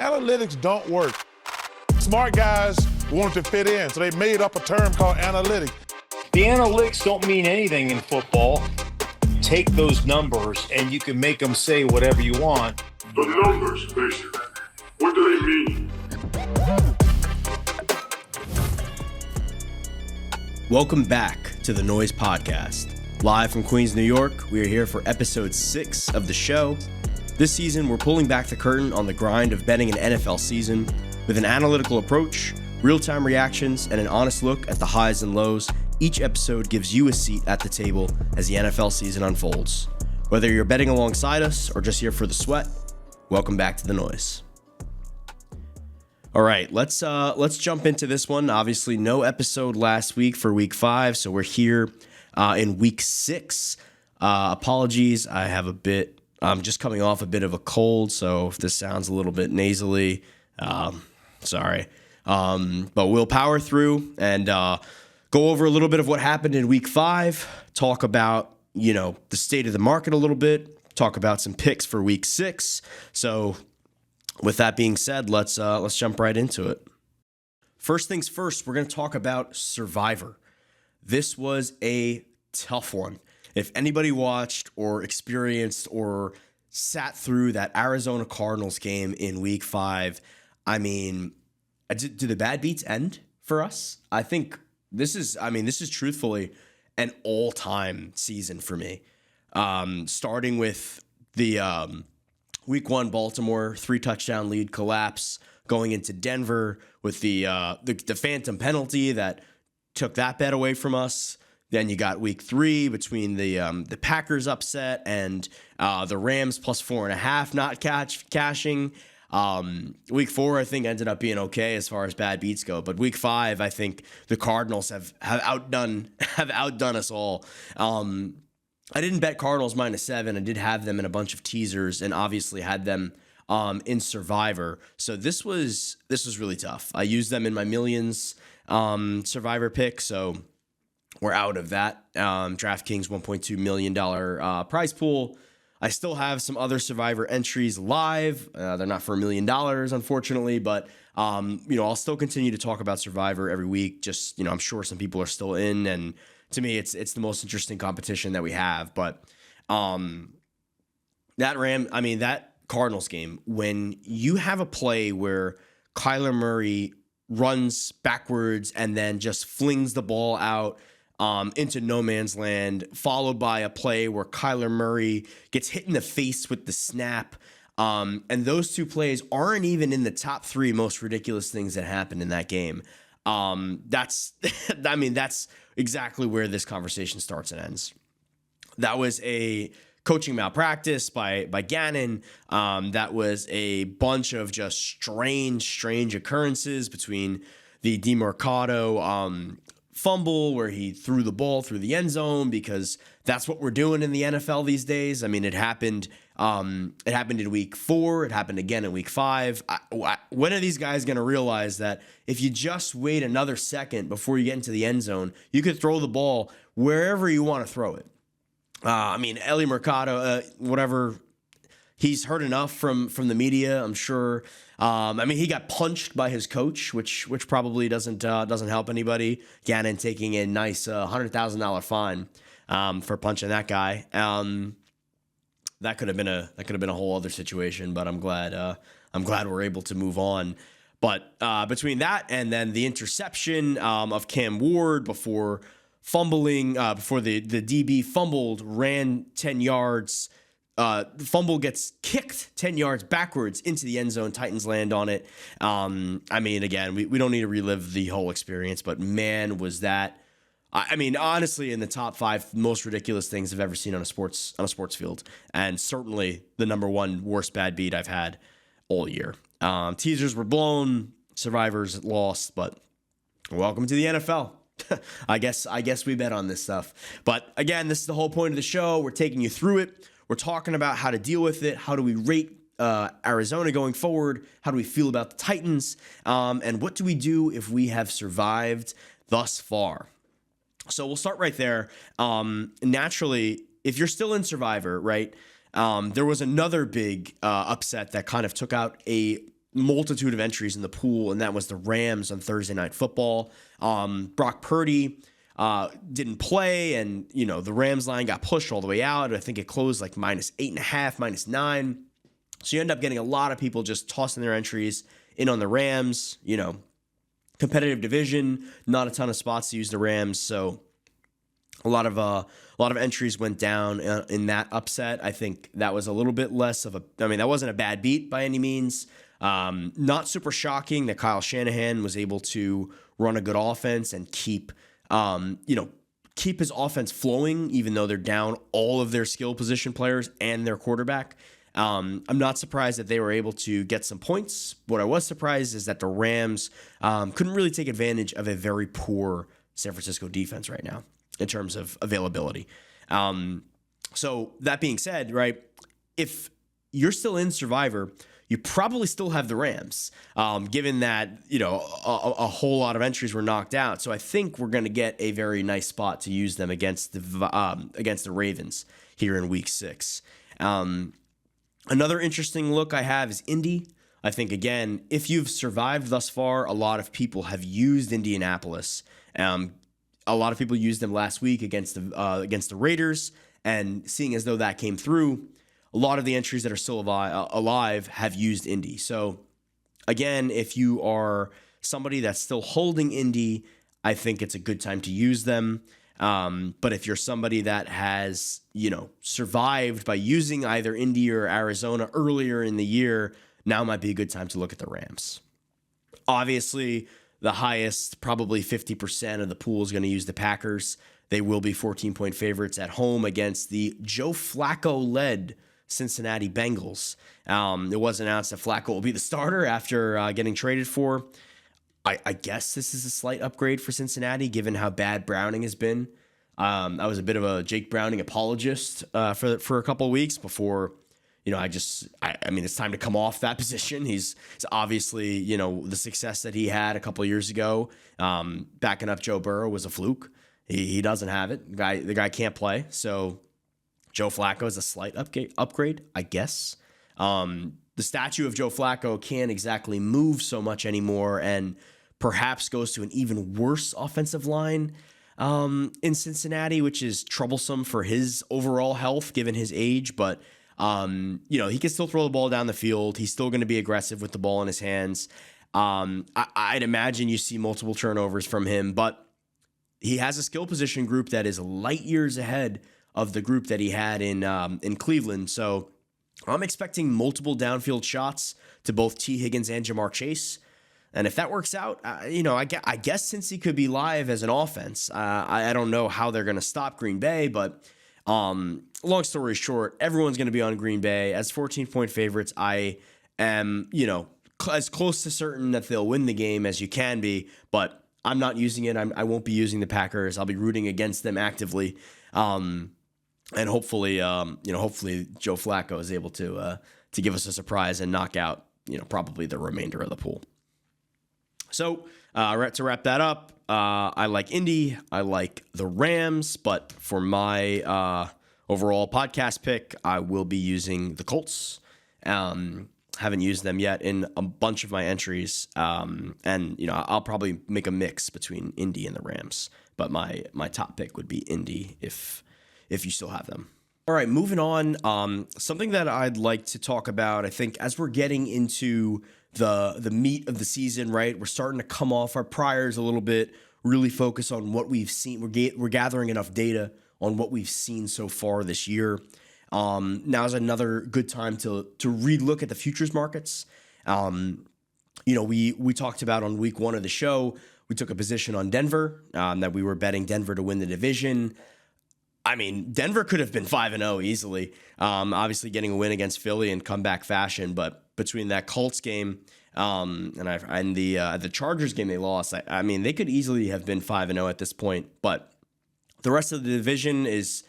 Analytics don't work. Smart guys wanted to fit in, so they made up a term called analytics. The analytics don't mean anything in football. Take those numbers and you can make them say whatever you want. The numbers, basically. What do they mean? Welcome back to the Noise Podcast. Live from Queens, New York, we are here for episode 6 of the show. This season, we're pulling back the curtain on the grind of betting an NFL season with an analytical approach, real-time reactions, and an honest look at the highs and lows. Each episode gives you a seat at the table as the NFL season unfolds. Whether you're betting alongside us or just here for the sweat, welcome back to the Noise. All right, let's jump into this one. Obviously, no episode last week for week 5, so we're here in week 6. Apologies, I'm just coming off a bit of a cold, so if this sounds a little bit nasally, sorry. But we'll power through and go over a little bit of what happened in week 5, talk about, the state of the market a little bit, talk about some picks for week 6. So with that being said, let's jump right into it. First things first, we're going to talk about Survivor. This was a tough one. If anybody watched or experienced or sat through that Arizona Cardinals game in week 5, I mean, do the bad beats end for us? I think this is truthfully an all-time season for me. Starting with the week 1 Baltimore 3-touchdown lead collapse, going into Denver with the phantom penalty that took that bet away from us. Then you got week 3 between the Packers upset and the Rams plus 4.5 not cashing. Week 4, I think, ended up being okay as far as bad beats go. But week 5, I think the Cardinals have outdone us all. I didn't bet Cardinals -7. I did have them in a bunch of teasers and obviously had them in Survivor. So this was really tough. I used them in my millions Survivor pick, so we're out of that. DraftKings $1.2 million prize pool. I still have some other Survivor entries live. They're not for $1 million, unfortunately, but I'll still continue to talk about Survivor every week. Just, I'm sure some people are still in, and to me, it's the most interesting competition that we have. But that Cardinals game, when you have a play where Kyler Murray runs backwards and then just flings the ball out into no man's land, followed by a play where Kyler Murray gets hit in the face with the snap. And those two plays aren't even in the top 3 most ridiculous things that happened in that game. That's exactly where this conversation starts and ends. That was a coaching malpractice by Gannon. That was a bunch of just strange occurrences between the DeMarcado fumble where he threw the ball through the end zone, because that's what we're doing in the NFL these days. I mean, it happened in week 4. It happened again in week 5. When are these guys going to realize that if you just wait another second before you get into the end zone, you could throw the ball wherever you want to throw it? Eli Mercado, whatever. He's heard enough from the media, I'm sure. He got punched by his coach, which probably doesn't help anybody. Gannon taking a nice $100,000 fine for punching that guy. That could have been a whole other situation, but I'm glad we're able to move on. But between that and then the interception of Cam Ward before fumbling, before the DB fumbled, ran 10 yards. The fumble gets kicked 10 yards backwards into the end zone. Titans land on it. Again, we don't need to relive the whole experience, but man, was that. Honestly, in the top 5 most ridiculous things I've ever seen on a sports field, and certainly the number 1 worst bad beat I've had all year. Teasers were blown, Survivors lost, but welcome to the NFL. I guess we bet on this stuff. But again, this is the whole point of the show. We're taking you through it. We're talking about how to deal with it. How do we rate Arizona going forward? How do we feel about the Titans? And what do we do if we have survived thus far? So we'll start right there. Naturally, if you're still in Survivor, right, there was another big upset that kind of took out a multitude of entries in the pool, and that was the Rams on Thursday Night Football. Brock Purdy didn't play, and the Rams line got pushed all the way out. I think it closed like -8.5, -9. So you end up getting a lot of people just tossing their entries in on the Rams. Competitive division, not a ton of spots to use the Rams, so a lot of entries went down in that upset. I think that was a little bit less of that wasn't a bad beat by any means. Not super shocking that Kyle Shanahan was able to run a good offense and keep his offense flowing, even though they're down all of their skill position players and their quarterback. I'm not surprised that they were able to get some points. What I was surprised is that the Rams couldn't really take advantage of a very poor San Francisco defense right now in terms of availability. So that being said, right, if you're still in Survivor, you probably still have the Rams, given that a whole lot of entries were knocked out. So I think we're going to get a very nice spot to use them against the Ravens here in Week 6. Another interesting look I have is Indy. I think, again, if you've survived thus far, a lot of people have used Indianapolis. A lot of people used them last week against the Raiders, and seeing as though that came through, a lot of the entries that are still alive have used Indy. So, again, if you are somebody that's still holding Indy, I think it's a good time to use them. But if you're somebody that has, survived by using either Indy or Arizona earlier in the year, now might be a good time to look at the Rams. Obviously, the highest, probably 50% of the pool is going to use the Packers. They will be 14-point favorites at home against the Joe Flacco-led Cincinnati Bengals. It was announced that Flacco will be the starter after getting traded for. I guess this is a slight upgrade for Cincinnati, given how bad Browning has been. I was a bit of a Jake Browning apologist for a couple of weeks before. It's time to come off that position. He's obviously, the success that he had a couple of years ago, backing up Joe Burrow was a fluke. He doesn't have it. The guy can't play. So Joe Flacco is a slight upgrade, I guess. The statue of Joe Flacco can't exactly move so much anymore, and perhaps goes to an even worse offensive line in Cincinnati, which is troublesome for his overall health given his age. But he can still throw the ball down the field. He's still going to be aggressive with the ball in his hands. I'd imagine you see multiple turnovers from him, but he has a skill position group that is light years ahead of the group that he had in Cleveland. So I'm expecting multiple downfield shots to both T. Higgins and Jamar Chase. And if that works out, I guess since he could be live as an offense, I don't know how they're going to stop Green Bay, but long story short, everyone's going to be on Green Bay as 14-point favorites. I am, as close to certain that they'll win the game as you can be, but I'm not using it. I won't be using the Packers. I'll be rooting against them actively. And hopefully Joe Flacco is able to give us a surprise and knock out, probably the remainder of the pool. So to wrap that up, I like Indy. I like the Rams, but for my overall podcast pick, I will be using the Colts. Haven't used them yet in a bunch of my entries, and I'll probably make a mix between Indy and the Rams. But my top pick would be Indy if you still have them. All right, moving on. Something that I'd like to talk about, I think, as we're getting into the meat of the season, right? We're starting to come off our priors a little bit, really focus on what we've seen. We're gathering enough data on what we've seen so far this year. Now is another good time to relook at the futures markets. We talked about on week 1 of the show, we took a position on Denver, that we were betting Denver to win the division. I mean, Denver could have been 5-0 easily. Obviously getting a win against Philly in comeback fashion, but between that Colts game and the Chargers game they lost, I mean, they could easily have been 5-0 at this point. But the rest of the division is,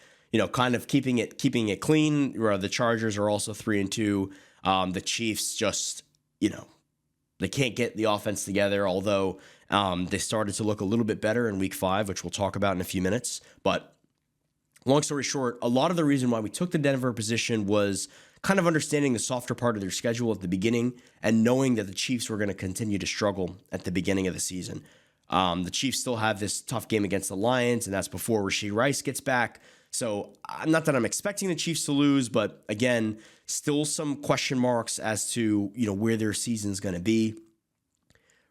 kind of keeping it clean. Where the Chargers are also 3-2. The Chiefs just, they can't get the offense together. Although they started to look a little bit better in week 5, which we'll talk about in a few minutes. But long story short, a lot of the reason why we took the Denver position was kind of understanding the softer part of their schedule at the beginning and knowing that the Chiefs were going to continue to struggle at the beginning of the season. The Chiefs still have this tough game against the Lions, and that's before Rashee Rice gets back. So not that I'm expecting the Chiefs to lose, but again, still some question marks as to, where their season's going to be.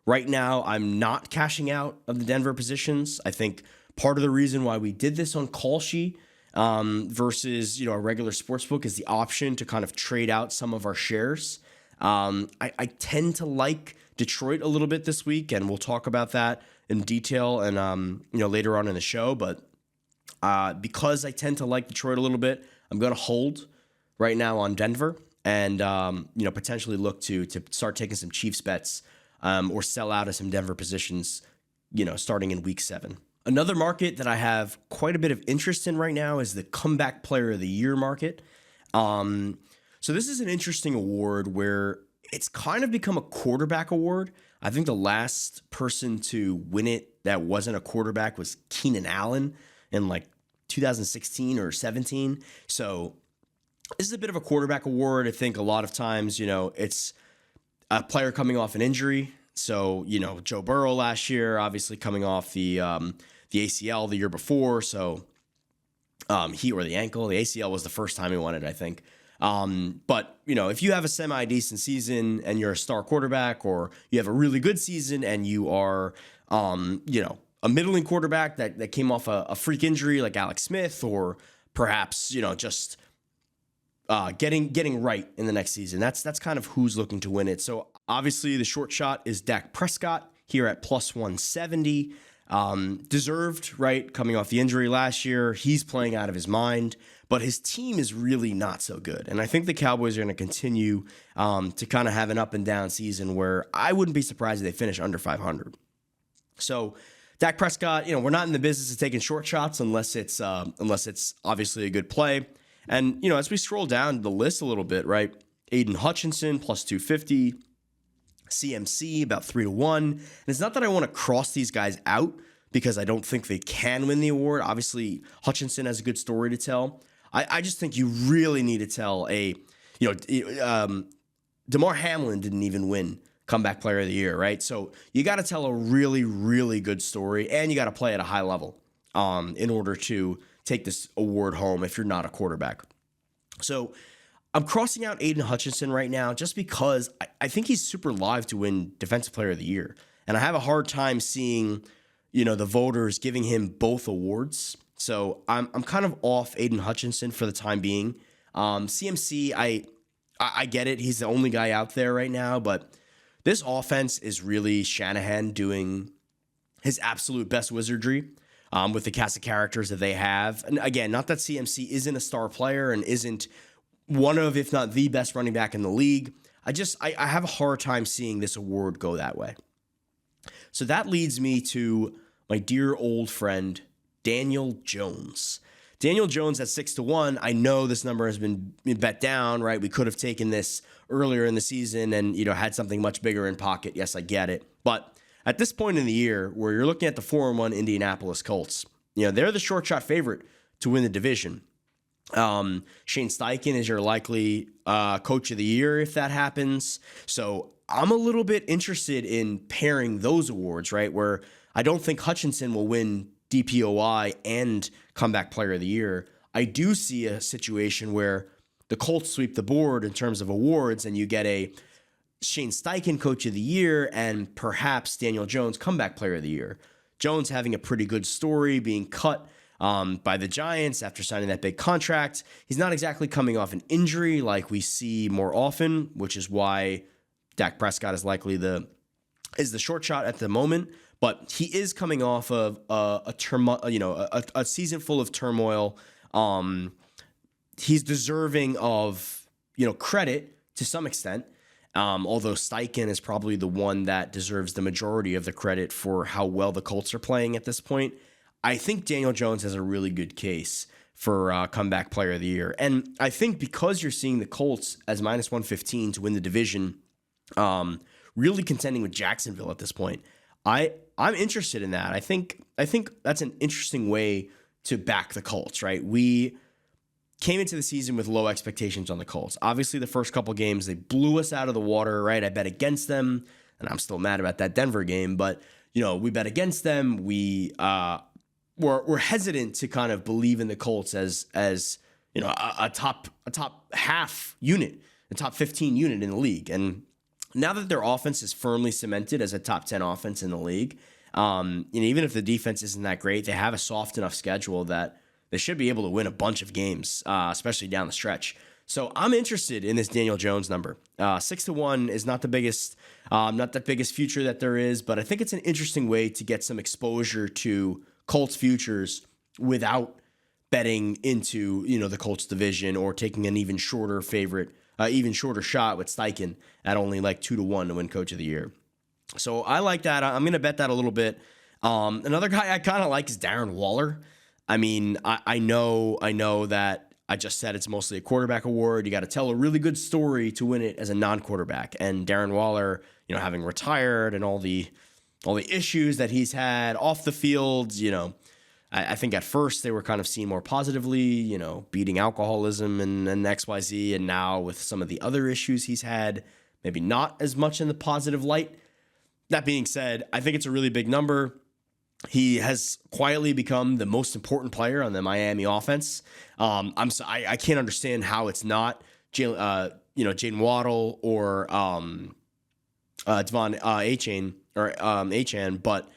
Right now, I'm not cashing out of the Denver positions. I think part of the reason why we did this on Kalshi versus, a regular sportsbook is the option to kind of trade out some of our shares. I tend to like Detroit a little bit this week, and we'll talk about that in detail and, later on in the show. But because I tend to like Detroit a little bit, I'm going to hold right now on Denver and, potentially look to start taking some Chiefs bets or sell out of some Denver positions, starting in week 7. Another market that I have quite a bit of interest in right now is the Comeback Player of the Year market. So this is an interesting award where it's kind of become a quarterback award. I think the last person to win it that wasn't a quarterback was Keenan Allen in like 2016 or 17. So this is a bit of a quarterback award. I think a lot of times, it's a player coming off an injury. So, Joe Burrow last year, obviously coming off the ACL the year before. So he or the ankle, the ACL was the first time he won it, I think. But, if you have a semi-decent season and you're a star quarterback, or you have a really good season and you are, a middling quarterback that came off a freak injury like Alex Smith, or perhaps, just getting right in the next season. That's kind of who's looking to win it. So obviously the short shot is Dak Prescott here at plus 170. Deserved, right? Coming off the injury last year, he's playing out of his mind, but his team is really not so good. And I think the Cowboys are going to continue to kind of have an up and down season where I wouldn't be surprised if they finish under 500. So Dak Prescott, we're not in the business of taking short shots unless it's obviously a good play. And, as we scroll down the list a little bit, right? Aiden Hutchinson plus 250, CMC about 3-1. And it's not that I want to cross these guys out because I don't think they can win the award. Obviously, Hutchinson has a good story to tell. I just think you really need to tell Damar Hamlin didn't even win Comeback Player of the Year, right? So you got to tell a really, really good story, and you got to play at a high level in order to take this award home if you're not a quarterback. So I'm crossing out Aiden Hutchinson right now just because I think he's super live to win Defensive Player of the Year. And I have a hard time seeing, the voters giving him both awards. So I'm kind of off Aiden Hutchinson for the time being. CMC, I get it. He's the only guy out there right now, but this offense is really Shanahan doing his absolute best wizardry with the cast of characters that they have. And again, not that CMC isn't a star player and isn't one of, if not the best running back in the league. I have a hard time seeing this award go that way. So that leads me to my dear old friend, Daniel Jones. Daniel Jones at 6-1. I know this number has been bet down, right? We could have taken this earlier in the season and, had something much bigger in pocket. Yes, I get it. But at this point in the year where you're looking at the 4-1 Indianapolis Colts, they're the short shot favorite to win the division. Shane Steichen is your likely coach of the year if that happens. So I'm a little bit interested in pairing those awards, right? Where I don't think Hutchinson will win DPOI and Comeback Player of the Year. I do see a situation where the Colts sweep the board in terms of awards and you get a Shane Steichen Coach of the Year and perhaps Daniel Jones Comeback Player of the Year. Jones having a pretty good story, being cut by the Giants after signing that big contract. He's not exactly coming off an injury like we see more often, which is why Dak Prescott is likely the short shot at the moment. But he is coming off of a season full of turmoil. He's deserving of credit to some extent. Although Steichen is probably the one that deserves the majority of the credit for how well the Colts are playing at this point. I think Daniel Jones has a really good case for Comeback Player of the Year. And I think because you're seeing the Colts as minus 115 to win the division, really contending with Jacksonville at this point, I'm interested in that. I think that's an interesting way to back the Colts, right? We came into the season with low expectations on the Colts. Obviously, the first couple games, they blew us out of the water, right? I bet against them, and I'm still mad about that Denver game, but, we bet against them. We're hesitant to kind of believe in the Colts as a top half unit, a top 15 unit in the league. And now that their offense is firmly cemented as a top 10 offense in the league, even if the defense isn't that great, they have a soft enough schedule that they should be able to win a bunch of games, especially down the stretch. So I'm interested in this Daniel Jones number. 6-1 is not the biggest future that there is, but I think it's an interesting way to get some exposure to Colts futures without betting into, the Colts division or taking an even shorter shot with Steichen at only like 2-1 to win Coach of the Year. So I like that. I'm going to bet that a little bit. Another guy I kind of like is Darren Waller. I mean, I know that I just said it's mostly a quarterback award. You got to tell a really good story to win it as a non-quarterback. And Darren Waller, having retired and all the issues that he's had off the field, I think at first they were kind of seen more positively, beating alcoholism and XYZ. And now with some of the other issues he's had, maybe not as much in the positive light. That being said, I think it's a really big number. He has quietly become the most important player on the Miami offense. I can't understand how it's not Jaylen Waddle or Devon Achane, but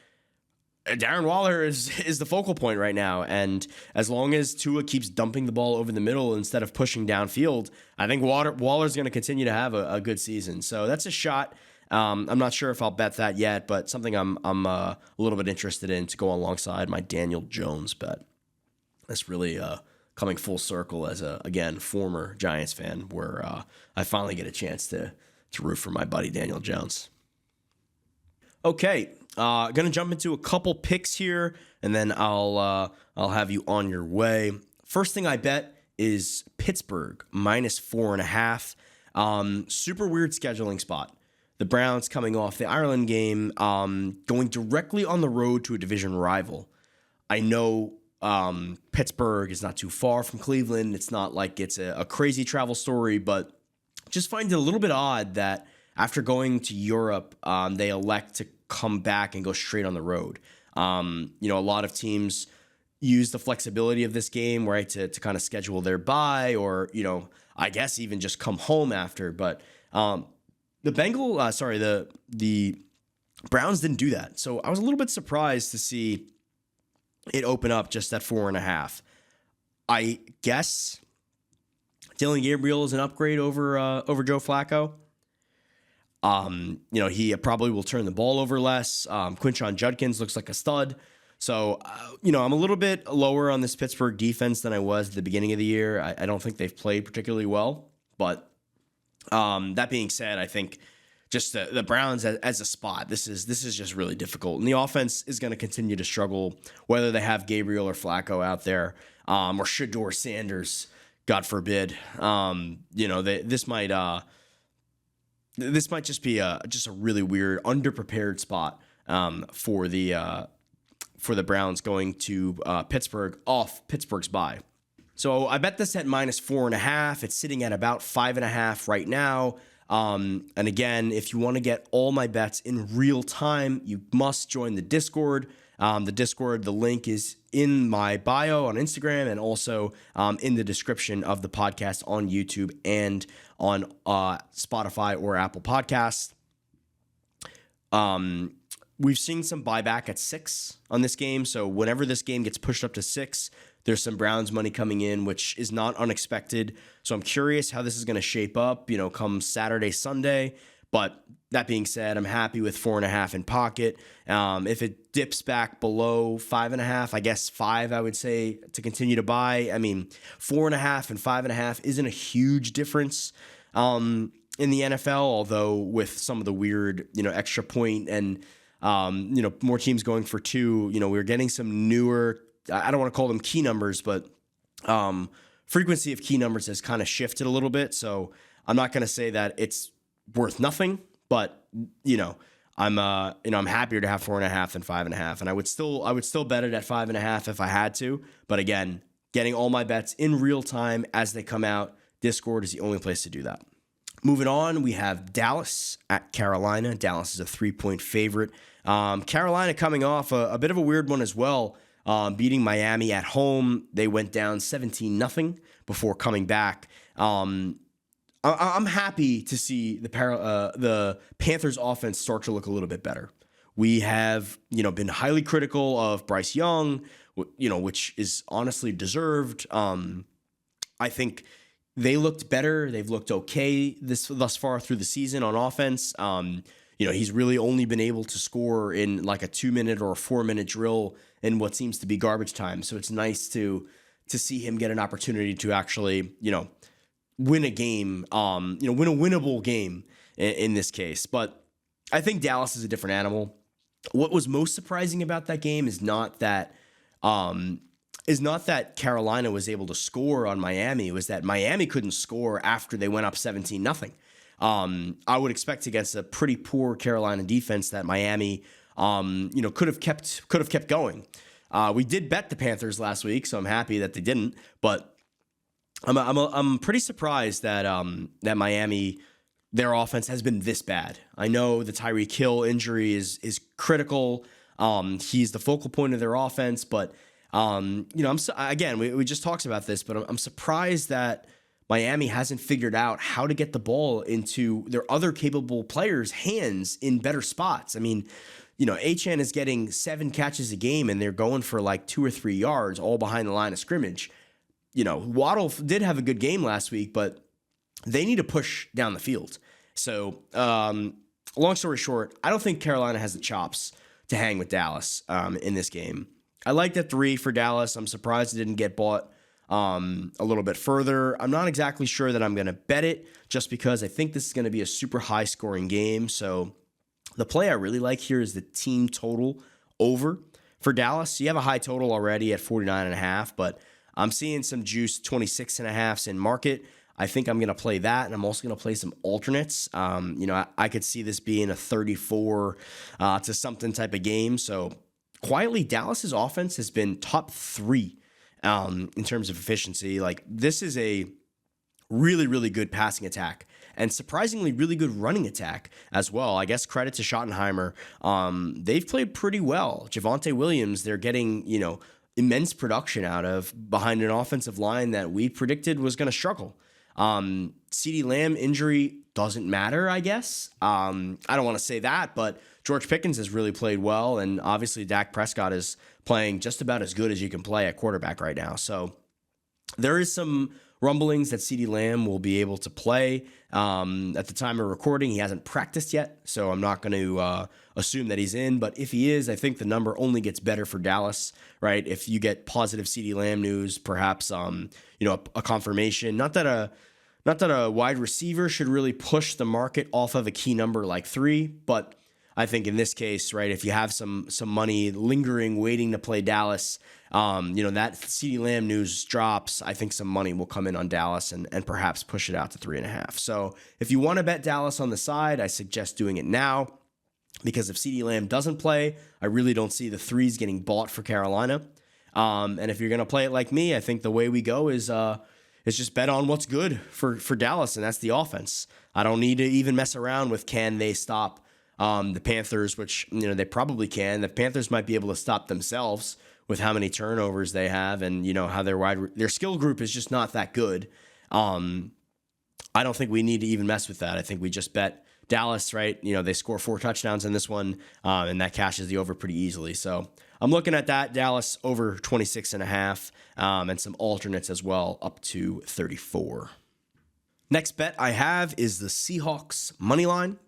Darren Waller is the focal point right now. And as long as Tua keeps dumping the ball over the middle instead of pushing downfield, I think Waller's going to continue to have a good season. So that's a shot. I'm not sure if I'll bet that yet, but something I'm a little bit interested in to go alongside my Daniel Jones bet. That's really coming full circle as again former Giants fan, where I finally get a chance to root for my buddy Daniel Jones. Okay, gonna jump into a couple picks here, and then I'll have you on your way. First thing I bet is Pittsburgh -4.5. Super weird scheduling spot. The Browns coming off the Ireland game, going directly on the road to a division rival. I know Pittsburgh is not too far from Cleveland. It's not like it's a crazy travel story, but just find it a little bit odd that after going to Europe, they elect to come back and go straight on the road. A lot of teams use the flexibility of this game, right, to kind of schedule their bye or, I guess even just come home after. But the Browns didn't do that. So I was a little bit surprised to see it open up just at 4.5. I guess Dylan Gabriel is an upgrade over Joe Flacco. He probably will turn the ball over less. Quinshon Judkins looks like a stud. So, I'm a little bit lower on this Pittsburgh defense than I was at the beginning of the year. I don't think they've played particularly well, but that being said, I think just the Browns as a spot, this is just really difficult. And the offense is going to continue to struggle, whether they have Gabriel or Flacco out there, or Shedeur Sanders, God forbid. This might just be a really weird, underprepared spot for the Browns going to Pittsburgh off Pittsburgh's bye. So I bet this at -4.5. It's sitting at about 5.5 right now. And again, if you want to get all my bets in real time, you must join the Discord. The link is in my bio on Instagram and also in the description of the podcast on YouTube and on Spotify or Apple Podcasts. We've seen some buyback at 6 on this game. So whenever this game gets pushed up to 6, there's some Browns money coming in, which is not unexpected. So I'm curious how this is going to shape up, come Saturday, Sunday. But that being said, I'm happy with 4.5 in pocket. If it dips back below 5.5, I guess 5, I would say, to continue to buy. I mean, 4.5 and 5.5 isn't a huge difference in the NFL, although with some of the weird, extra point and, more teams going for 2, we're getting some newer, I don't want to call them key numbers, but frequency of key numbers has kind of shifted a little bit. So I'm not going to say that it's worth nothing, but I'm happier to have 4.5 than 5.5, and I would still bet it at 5.5 if I had to. But again, getting all my bets in real time as they come out. Discord is the only place to do that. Moving on, we have Dallas at Carolina. Dallas is a 3-point favorite. Carolina coming off a bit of a weird one as well, beating Miami at home. They went down 17-0 before coming back. I'm happy to see the Panthers offense start to look a little bit better. We have, been highly critical of Bryce Young, which is honestly deserved. I think they looked better. They've looked okay thus far through the season on offense. He's really only been able to score in like a 2-minute or a 4-minute drill in what seems to be garbage time. So it's nice to see him get an opportunity to actually, win a game, win a winnable game in this case. But I think Dallas is a different animal. What was most surprising about that game is not that Carolina was able to score on Miami. It was that Miami couldn't score after they went up 17-0. I would expect against a pretty poor Carolina defense that Miami, could have kept going. We did bet the Panthers last week, so I'm happy that they didn't. But I'm pretty surprised that Miami, their offense has been this bad. I know the Tyreek Hill injury is critical. He's the focal point of their offense, but we just talked about this, but I'm surprised that Miami hasn't figured out how to get the ball into their other capable players' hands in better spots. I mean, Achane is getting 7 catches a game and they're going for like 2 or 3 yards all behind the line of scrimmage. Waddle did have a good game last week, but they need to push down the field. So, long story short, I don't think Carolina has the chops to hang with Dallas in this game. I like that 3 for Dallas. I'm surprised it didn't get bought a little bit further. I'm not exactly sure that I'm going to bet it just because I think this is going to be a super high scoring game. So the play I really like here is the team total over for Dallas. You have a high total already at 49.5, but I'm seeing some juice 26.5s in market. I think I'm going to play that, and I'm also going to play some alternates. I could see this being a 34 to something type of game. So quietly, Dallas's offense has been top 3 in terms of efficiency. Like, this is a really, really good passing attack and surprisingly really good running attack as well. I guess credit to Schottenheimer. They've played pretty well. Javonte Williams, they're getting, immense production out of behind an offensive line that we predicted was going to struggle. CeeDee Lamb injury doesn't matter, I guess. I don't want to say that, but George Pickens has really played well, and obviously Dak Prescott is playing just about as good as you can play at quarterback right now. So there is some rumblings that CeeDee Lamb will be able to play. At the time of recording, he hasn't practiced yet, so I'm not going to assume that he's in. But if he is, I think the number only gets better for Dallas, right? If you get positive CeeDee Lamb news, perhaps a confirmation. Not that a wide receiver should really push the market off of a key number like 3, but I think in this case, right, if you have some money lingering, waiting to play Dallas, that CeeDee Lamb news drops, I think some money will come in on Dallas and perhaps push it out to 3.5. So if you want to bet Dallas on the side, I suggest doing it now because if CeeDee Lamb doesn't play, I really don't see the 3s getting bought for Carolina. And if you're going to play it like me, I think the way we go is just bet on what's good for Dallas, and that's the offense. I don't need to even mess around with can they stop the Panthers, which they probably can. The Panthers might be able to stop themselves with how many turnovers they have, and how their skill group is just not that good. I don't think we need to even mess with that. I think we just bet Dallas, right? They score 4 touchdowns in this one, and that cashes the over pretty easily. So I'm looking at that Dallas over 26.5, and some alternates as well up to 34. Next bet I have is the Seahawks money line.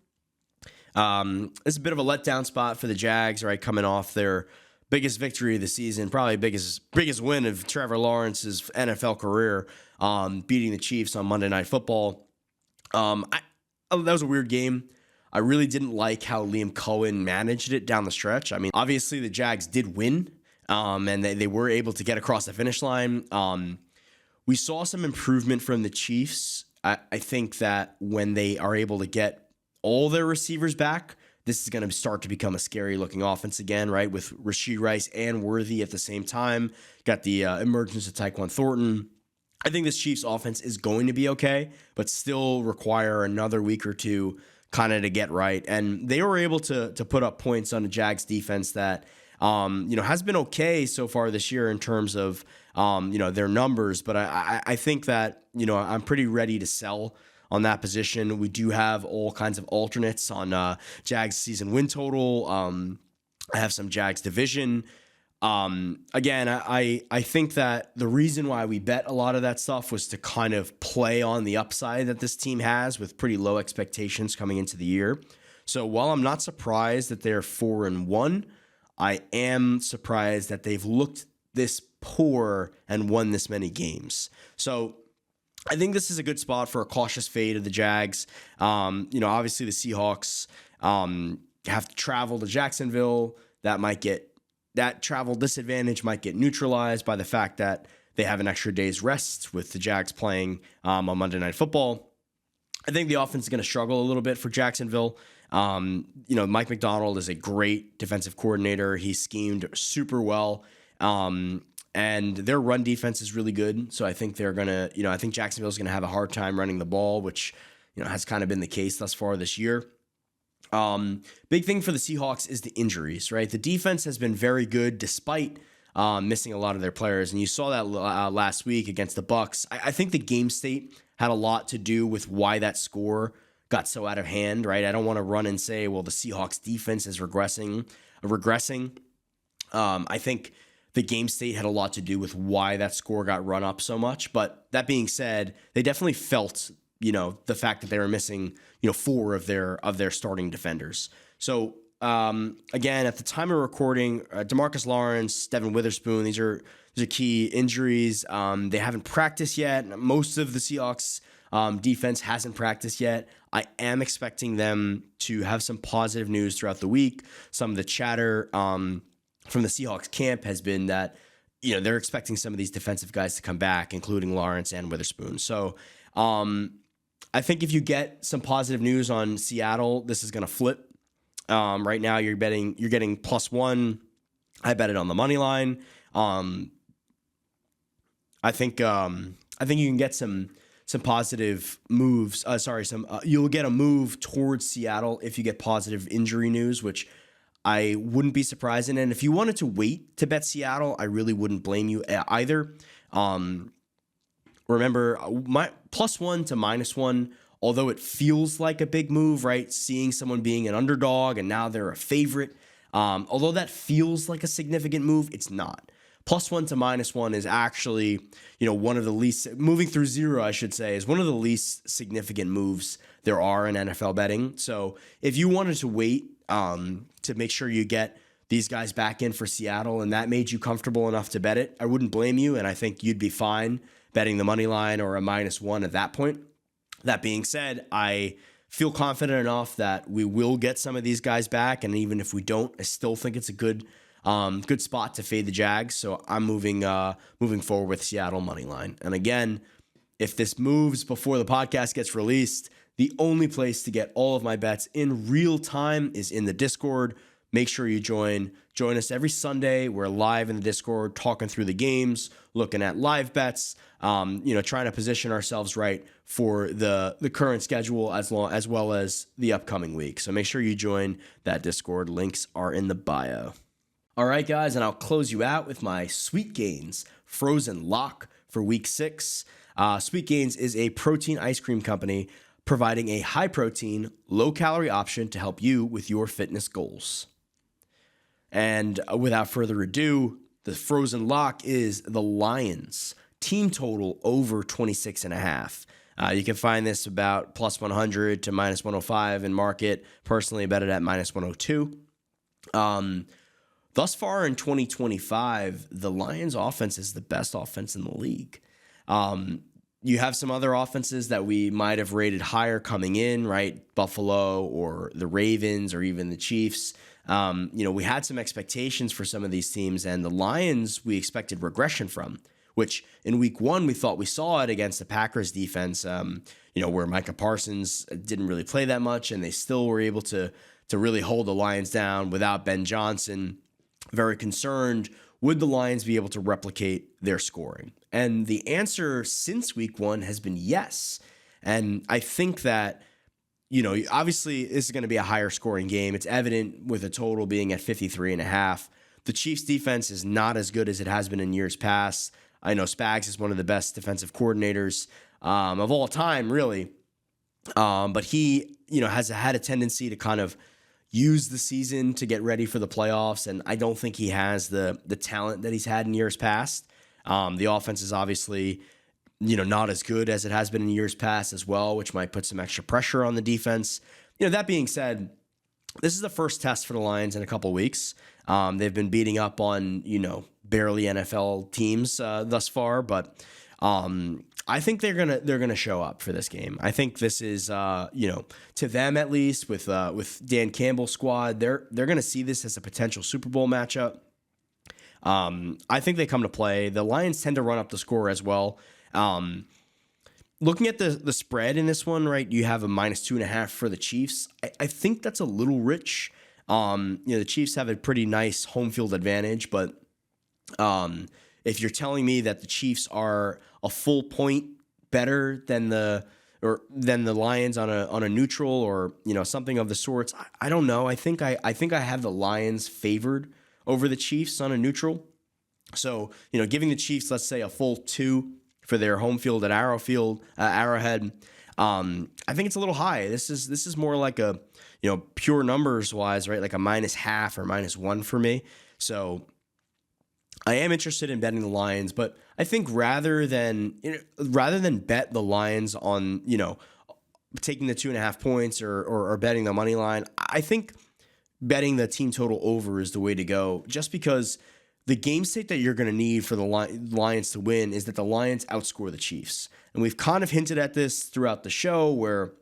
It's a bit of a letdown spot for the Jags, right? Coming off their biggest victory of the season, probably biggest win of Trevor Lawrence's NFL career, beating the Chiefs on Monday Night Football. That was a weird game. I really didn't like how Liam Cohen managed it down the stretch. I mean, obviously the Jags did win, and they were able to get across the finish line. We saw some improvement from the Chiefs. I think that when they are able to get all their receivers back, this is going to start to become a scary looking offense again, right? With Rashee Rice and Worthy at the same time. Got the emergence of Tyquan Thornton. I think this Chiefs offense is going to be okay, but still require another week or two kind of to get right. And they were able to put up points on the Jags defense that, has been okay so far this year in terms of, their numbers. But I think that, I'm pretty ready to sell on that position. We do have all kinds of alternates on Jags season win total. I have some Jags division. Again, I think that the reason why we bet a lot of that stuff was to kind of play on the upside that this team has with pretty low expectations coming into the year. So while I'm not surprised that they're 4-1, I am surprised that they've looked this poor and won this many games. So I think this is a good spot for a cautious fade of the Jags. Obviously the Seahawks have to travel to Jacksonville. That travel disadvantage might get neutralized by the fact that they have an extra day's rest with the Jags playing on Monday Night Football. I think the offense is going to struggle a little bit for Jacksonville. Mike Macdonald is a great defensive coordinator. He schemed super well. And their run defense is really good. So I think they're going to, I think Jacksonville is going to have a hard time running the ball, which, has kind of been the case thus far this year. Big thing for the Seahawks is the injuries, right? The defense has been very good despite missing a lot of their players. And you saw that last week against the Bucs. I think the game state had a lot to do with why that score got so out of hand, right? I don't want to run and say, well, the Seahawks defense is regressing. I think the game state had a lot to do with why that score got run up so much. But that being said, they definitely felt, the fact that they were missing, 4 of their starting defenders. So again, at the time of recording, DeMarcus Lawrence, Devin Witherspoon, these are key injuries. They haven't practiced yet. Most of the Seahawks defense hasn't practiced yet. I am expecting them to have some positive news throughout the week. Some of the chatter from the Seahawks camp has been that, they're expecting some of these defensive guys to come back, including Lawrence and Witherspoon. So I think if you get some positive news on Seattle, this is going to flip. Right now you're getting +1. I bet it on the money line. I think you can get some positive moves. You'll get a move towards Seattle if you get positive injury news, which I wouldn't be surprised in. And if you wanted to wait to bet Seattle, I really wouldn't blame you either. Remember, my +1 to -1, although it feels like a big move, right? Seeing someone being an underdog and now they're a favorite. Although that feels like a significant move, it's not. +1 to -1 is actually, one of the least, moving through 0, I should say, is one of the least significant moves there are in NFL betting. So if you wanted to wait to make sure you get these guys back in for Seattle and that made you comfortable enough to bet it, I wouldn't blame you. And I think you'd be fine betting the money line or a -1 at that point. That being said, I feel confident enough that we will get some of these guys back. And even if we don't, I still think it's a good spot to fade the Jags. So I'm moving forward with Seattle money line. And again, if this moves before the podcast gets released, the only place to get all of my bets in real time is in the Discord. Make sure you join us every Sunday. We're live in the Discord, talking through the games, looking at live bets, trying to position ourselves right for the current schedule as well as the upcoming week. So make sure you join that Discord. Links are in the bio. All right, guys, and I'll close you out with my Sweet Gains Frozen Lock for Week 6. Sweet Gains is a protein ice cream company providing a high-protein, low-calorie option to help you with your fitness goals. And without further ado, the frozen lock is the Lions. Team total over 26.5. You can find this about +100 to -105 in market. Personally, I bet it at -102. Thus far in 2025, the Lions offense is the best offense in the league. You have some other offenses that we might have rated higher coming in, right? Buffalo or the Ravens or even the Chiefs. We had some expectations for some of these teams, and the Lions we expected regression from, which in week 1, we thought we saw it against the Packers defense, where Micah Parsons didn't really play that much, and they still were able to really hold the Lions down without Ben Johnson. Very concerned, would the Lions be able to replicate their scoring? And the answer since week 1 has been yes. And I think that, obviously this is going to be a higher scoring game. It's evident with a total being at 53.5. The Chiefs defense is not as good as it has been in years past. I know Spags is one of the best defensive coordinators of all time, really. But he, has had a tendency to kind of use the season to get ready for the playoffs, and I don't think he has the talent that he's had in years past. The offense is obviously, not as good as it has been in years past as well, which might put some extra pressure on the defense. That being said, this is the first test for the Lions in a couple weeks. They've been beating up on, barely NFL teams thus far, but I think they're gonna show up for this game. I think this is to them at least with Dan Campbell's squad, they're gonna see this as a potential Super Bowl matchup. I think they come to play. The Lions tend to run up the score as well. Looking at the spread in this one, right? You have a -2.5 for the Chiefs. I think that's a little rich. The Chiefs have a pretty nice home field advantage, but if you're telling me that the Chiefs are a full point better than the Lions on a neutral or something of the sorts, I don't know. I think I have the Lions favored over the Chiefs on a neutral. So giving the Chiefs, let's say, a full 2 for their home field at Arrowhead, I think it's a little high. This is more like a pure numbers wise, right? Like a -0.5 or -1 for me. So I am interested in betting the Lions, but I think rather than bet the Lions on, taking the 2.5 points or betting the money line, I think betting the team total over is the way to go, just because the game state that you're going to need for the Lions to win is that the Lions outscore the Chiefs. And we've kind of hinted at this throughout the show, where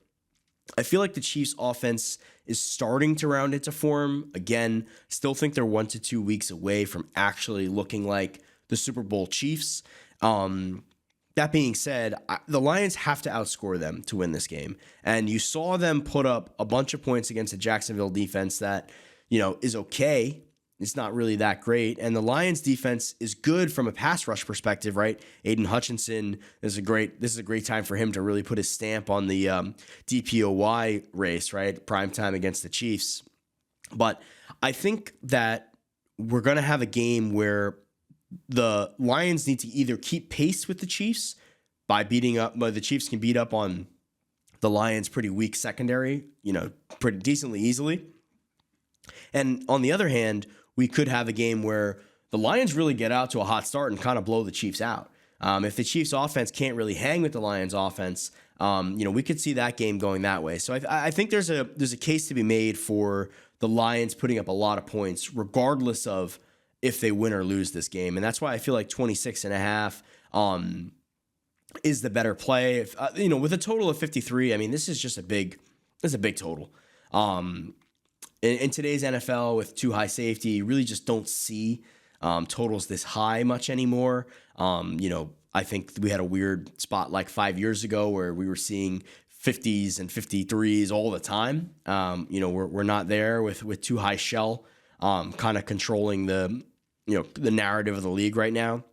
I feel like the Chiefs offense is starting to round into form. Again, still think they're 1 to 2 weeks away from actually looking like the Super Bowl Chiefs. That being said, the Lions have to outscore them to win this game. And you saw them put up a bunch of points against the Jacksonville defense that, is okay. It's not really that great. And the Lions defense is good from a pass rush perspective, right? Aiden Hutchinson this is a great time for him to really put his stamp on the DPOY race, right? Prime time against the Chiefs. But I think that we're going to have a game where the Lions need to either keep pace with the Chiefs but the Chiefs can beat up on the Lions' pretty weak secondary, pretty decently easily. And on the other hand, we could have a game where the Lions really get out to a hot start and kind of blow the Chiefs out. If the Chiefs offense can't really hang with the Lions offense, we could see that game going that way. So I think there's a case to be made for the Lions putting up a lot of points, regardless of if they win or lose this game. And that's why I feel like 26.5 is the better play. With a total of 53, I mean, this is a big total. In today's NFL with too high safety, you really just don't see totals this high much anymore. I think we had a weird spot like 5 years ago where we were seeing 50s and 53s all the time. We're not there with too high shell, kind of controlling the narrative of the league right now.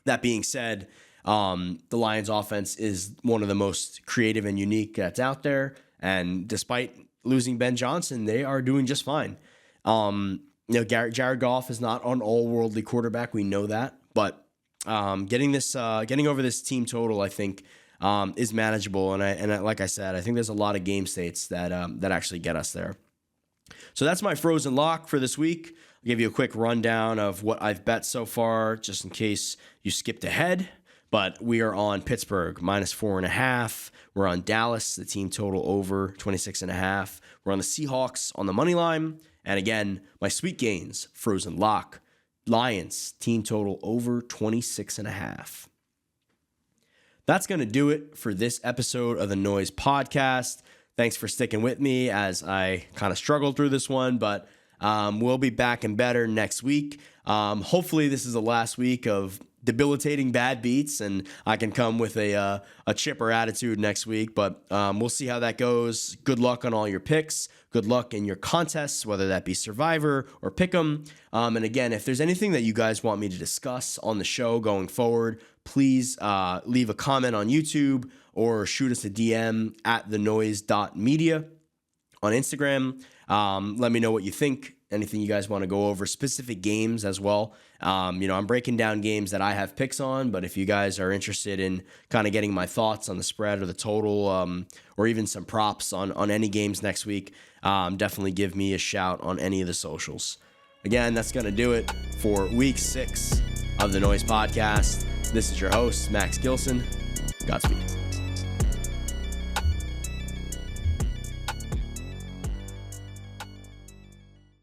That being said, the Lions offense is one of the most creative and unique that's out there. And despite losing Ben Johnson, they are doing just fine. Jared Goff is not an all-worldly quarterback. We know that. But getting over this team total, I think, is manageable. And like I said, I think there's a lot of game states that actually get us there. So that's my frozen lock for this week. I'll give you a quick rundown of what I've bet so far, just in case you skipped ahead. But we are on Pittsburgh, -4.5. We're on Dallas, the team total over 26.5. We're on the Seahawks on the money line. And again, my sweet gains, frozen lock, Lions, team total over 26.5. That's going to do it for this episode of the Noise Podcast. Thanks for sticking with me as I kind of struggled through this one, but we'll be back and better next week. Hopefully this is the last week of debilitating bad beats, and I can come with a chipper attitude next week. But we'll see how that goes. Good luck on all your picks. Good luck in your contests, whether that be Survivor or Pick'em. And again, if there's anything that you guys want me to discuss on the show going forward, please leave a comment on YouTube or shoot us a DM at thenoise.media on Instagram. Let me know what you think. Anything you guys want to go over, specific games as well. I'm breaking down games that I have picks on, but if you guys are interested in kind of getting my thoughts on the spread or the total, or even some props on any games next week, definitely give me a shout on any of the socials. Again, that's going to do it for week 6 of the Noise Podcast. This is your host, Max Gilson. Godspeed.